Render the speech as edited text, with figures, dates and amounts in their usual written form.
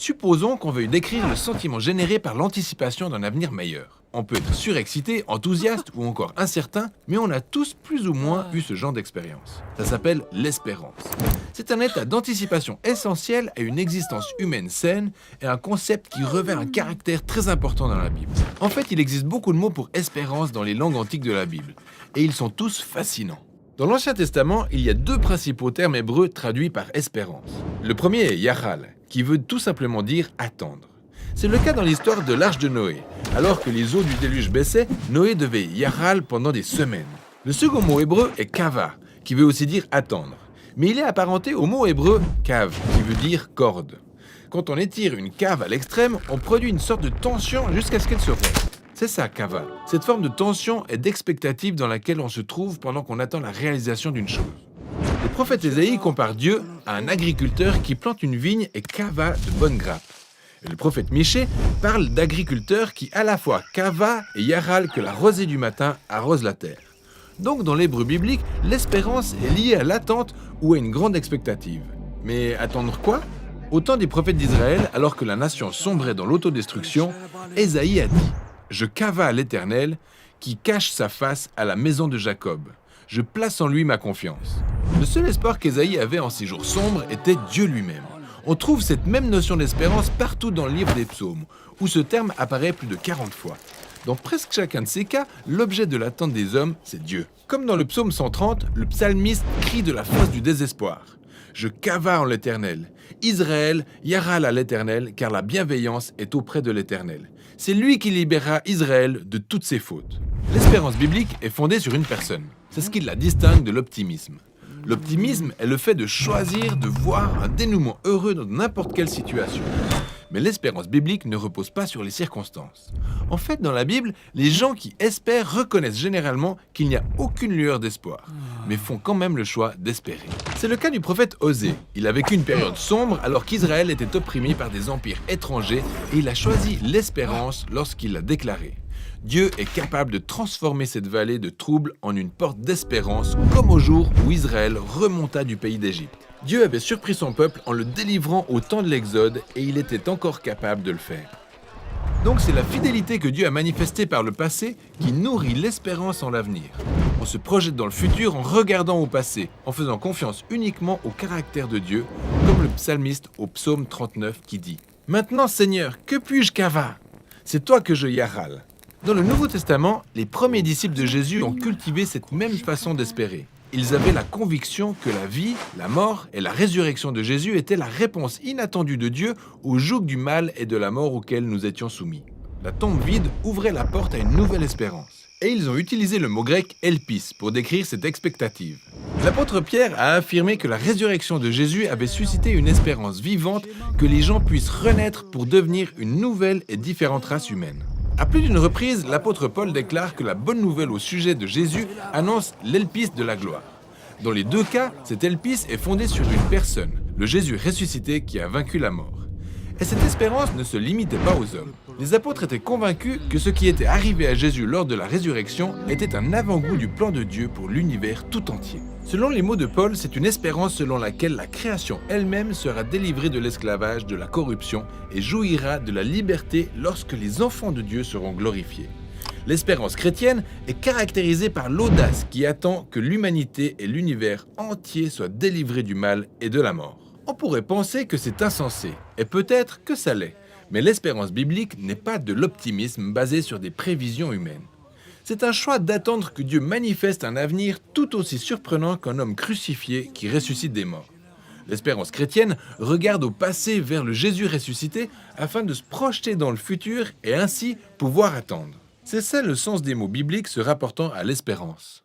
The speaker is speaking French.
Supposons qu'on veuille décrire le sentiment généré par l'anticipation d'un avenir meilleur. On peut être surexcité, enthousiaste ou encore incertain, mais on a tous plus ou moins eu ce genre d'expérience. Ça s'appelle l'espérance. C'est un état d'anticipation essentiel à une existence humaine saine et un concept qui revêt un caractère très important dans la Bible. En fait, il existe beaucoup de mots pour espérance dans les langues antiques de la Bible, et ils sont tous fascinants. Dans l'Ancien Testament, il y a deux principaux termes hébreux traduits par espérance. Le premier est yachal, qui veut tout simplement dire attendre. C'est le cas dans l'histoire de l'arche de Noé. Alors que les eaux du déluge baissaient, Noé devait yachal pendant des semaines. Le second mot hébreu est kava, qui veut aussi dire attendre. Mais il est apparenté au mot hébreu kav, qui veut dire corde. Quand on étire une cave à l'extrême, on produit une sorte de tension jusqu'à ce qu'elle se rompe. C'est ça, kava. Cette forme de tension et d'expectative dans laquelle on se trouve pendant qu'on attend la réalisation d'une chose. Le prophète Ésaïe compare Dieu à un agriculteur qui plante une vigne et kava de bonnes grappes. Et le prophète Michée parle d'agriculteurs qui à la fois kava et yaral que la rosée du matin arrose la terre. Donc dans l'hébreu biblique, l'espérance est liée à l'attente ou à une grande expectative. Mais attendre quoi ? Au temps des prophètes d'Israël, alors que la nation sombrait dans l'autodestruction, Ésaïe a dit « Je cava à l'Éternel, qui cache sa face à la maison de Jacob. Je place en lui ma confiance. » Le seul espoir qu'Ésaïe avait en ces jours sombres était Dieu lui-même. On trouve cette même notion d'espérance partout dans le livre des psaumes, où ce terme apparaît plus de 40 fois. Dans presque chacun de ces cas, l'objet de l'attente des hommes, c'est Dieu. Comme dans le psaume 130, le psalmiste crie de la fosse du désespoir. « Je cava en l'Éternel. Israël yaral à l'Éternel, car la bienveillance est auprès de l'Éternel. C'est lui qui libérera Israël de toutes ses fautes. » L'espérance biblique est fondée sur une personne. C'est ce qui la distingue de l'optimisme. L'optimisme est le fait de choisir de voir un dénouement heureux dans n'importe quelle situation. Mais l'espérance biblique ne repose pas sur les circonstances. En fait, dans la Bible, les gens qui espèrent reconnaissent généralement qu'il n'y a aucune lueur d'espoir, mais font quand même le choix d'espérer. C'est le cas du prophète Osée. Il a vécu une période sombre alors qu'Israël était opprimé par des empires étrangers et il a choisi l'espérance lorsqu'il l'a déclaré. Dieu est capable de transformer cette vallée de troubles en une porte d'espérance, comme au jour où Israël remonta du pays d'Égypte. Dieu avait surpris son peuple en le délivrant au temps de l'Exode et il était encore capable de le faire. Donc c'est la fidélité que Dieu a manifestée par le passé qui nourrit l'espérance en l'avenir. On se projette dans le futur en regardant au passé, en faisant confiance uniquement au caractère de Dieu, comme le psalmiste au psaume 39 qui dit « Maintenant Seigneur, que puis-je cava ? C'est toi que je yaral. » Dans le Nouveau Testament, les premiers disciples de Jésus ont cultivé cette même façon d'espérer. Ils avaient la conviction que la vie, la mort et la résurrection de Jésus étaient la réponse inattendue de Dieu au joug du mal et de la mort auquel nous étions soumis. La tombe vide ouvrait la porte à une nouvelle espérance. Et ils ont utilisé le mot grec « elpis » pour décrire cette expectative. L'apôtre Pierre a affirmé que la résurrection de Jésus avait suscité une espérance vivante que les gens puissent renaître pour devenir une nouvelle et différente race humaine. À plus d'une reprise, l'apôtre Paul déclare que la bonne nouvelle au sujet de Jésus annonce l'elpis de la gloire. Dans les deux cas, cet elpis est fondé sur une personne, le Jésus ressuscité qui a vaincu la mort. Et cette espérance ne se limitait pas aux hommes. Les apôtres étaient convaincus que ce qui était arrivé à Jésus lors de la résurrection était un avant-goût du plan de Dieu pour l'univers tout entier. Selon les mots de Paul, c'est une espérance selon laquelle la création elle-même sera délivrée de l'esclavage, de la corruption et jouira de la liberté lorsque les enfants de Dieu seront glorifiés. L'espérance chrétienne est caractérisée par l'audace qui attend que l'humanité et l'univers entier soient délivrés du mal et de la mort. On pourrait penser que c'est insensé, et peut-être que ça l'est, mais l'espérance biblique n'est pas de l'optimisme basé sur des prévisions humaines. C'est un choix d'attendre que Dieu manifeste un avenir tout aussi surprenant qu'un homme crucifié qui ressuscite des morts. L'espérance chrétienne regarde au passé vers le Jésus ressuscité afin de se projeter dans le futur et ainsi pouvoir attendre. C'est ça le sens des mots bibliques se rapportant à l'espérance.